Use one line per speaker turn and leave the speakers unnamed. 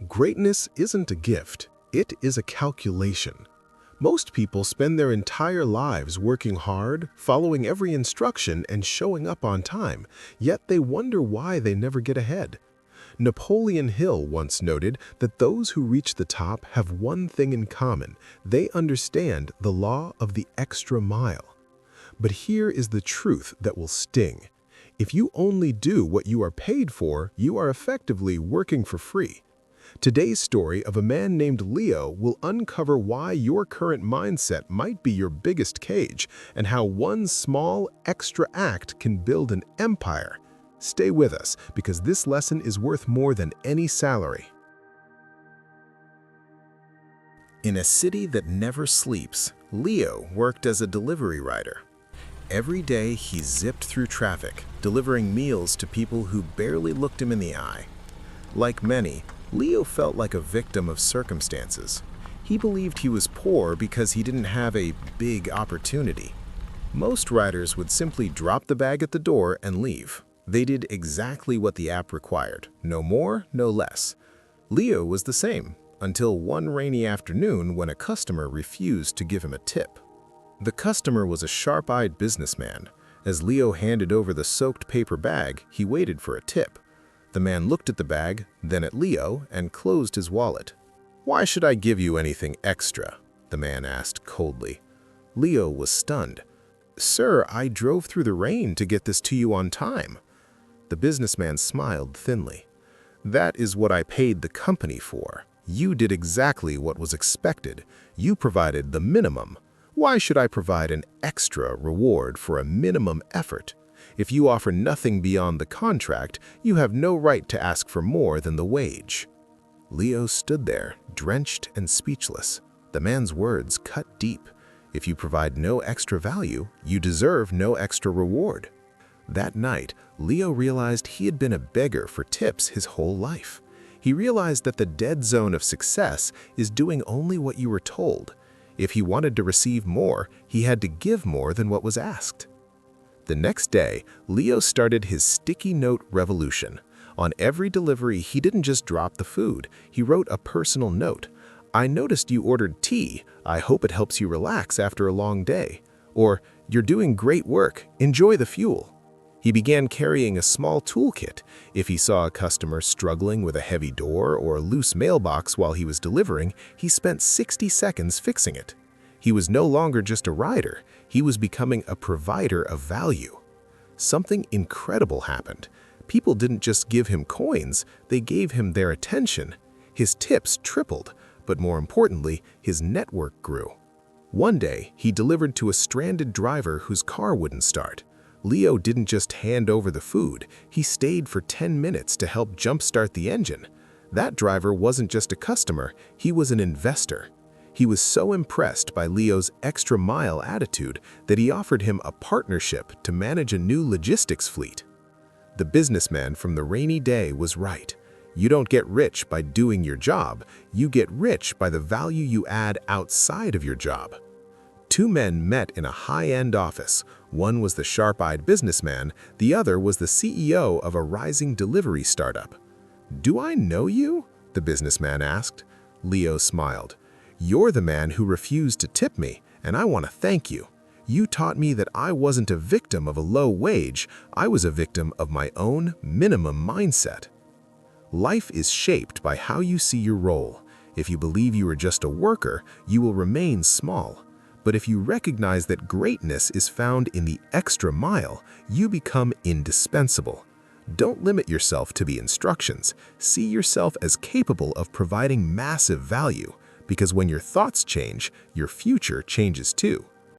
Greatness isn't a gift, it is a calculation. Most people spend their entire lives working hard, following every instruction, and showing up on time, yet they wonder why they never get ahead. Napoleon Hill once noted that those who reach the top have one thing in common: they understand the law of the extra mile. But here is the truth that will sting. If you only do what you are paid for, you are effectively working for free. Today's story of a man named Leo will uncover why your current mindset might be your biggest cage and how one small, extra act can build an empire. Stay with us, because this lesson is worth more than any salary. In a city that never sleeps, Leo worked as a delivery rider. Every day he zipped through traffic, delivering meals to people who barely looked him in the eye. Like many, Leo felt like a victim of circumstances. He believed he was poor because he didn't have a big opportunity. Most riders would simply drop the bag at the door and leave. They did exactly what the app required, no more, no less. Leo was the same, until one rainy afternoon when a customer refused to give him a tip. The customer was a sharp-eyed businessman. As Leo handed over the soaked paper bag, he waited for a tip. The man looked at the bag, then at Leo, and closed his wallet. "Why should I give you anything extra?" the man asked coldly. Leo was stunned. "Sir, I drove through the rain to get this to you on time." The businessman smiled thinly. "That is what I paid the company for. You did exactly what was expected. You provided the minimum. Why should I provide an extra reward for a minimum effort? If you offer nothing beyond the contract, you have no right to ask for more than the wage." Leo stood there, drenched and speechless. The man's words cut deep. If you provide no extra value, you deserve no extra reward. That night, Leo realized he had been a beggar for tips his whole life. He realized that the dead zone of success is doing only what you were told. If he wanted to receive more, he had to give more than what was asked. The next day, Leo started his sticky note revolution. On every delivery, he didn't just drop the food. He wrote a personal note. "I noticed you ordered tea. I hope it helps you relax after a long day." Or, "You're doing great work. Enjoy the fuel." He began carrying a small toolkit. If he saw a customer struggling with a heavy door or a loose mailbox while he was delivering, he spent 60 seconds fixing it. He was no longer just a rider. He was becoming a provider of value. Something incredible happened. People didn't just give him coins, they gave him their attention. His tips tripled, but more importantly, his network grew. One day, he delivered to a stranded driver whose car wouldn't start. Leo didn't just hand over the food, he stayed for 10 minutes to help jumpstart the engine. That driver wasn't just a customer, he was an investor. He was so impressed by Leo's extra-mile attitude that he offered him a partnership to manage a new logistics fleet. The businessman from the rainy day was right. You don't get rich by doing your job, you get rich by the value you add outside of your job. Two men met in a high-end office. One was the sharp-eyed businessman, the other was the CEO of a rising delivery startup. "Do I know you?" the businessman asked. Leo smiled. "You're the man who refused to tip me, and I want to thank you. You taught me that I wasn't a victim of a low wage, I was a victim of my own minimum mindset." Life is shaped by how you see your role. If you believe you are just a worker, you will remain small. But if you recognize that greatness is found in the extra mile, you become indispensable. Don't limit yourself to the instructions. See yourself as capable of providing massive value, because when your thoughts change, your future changes too.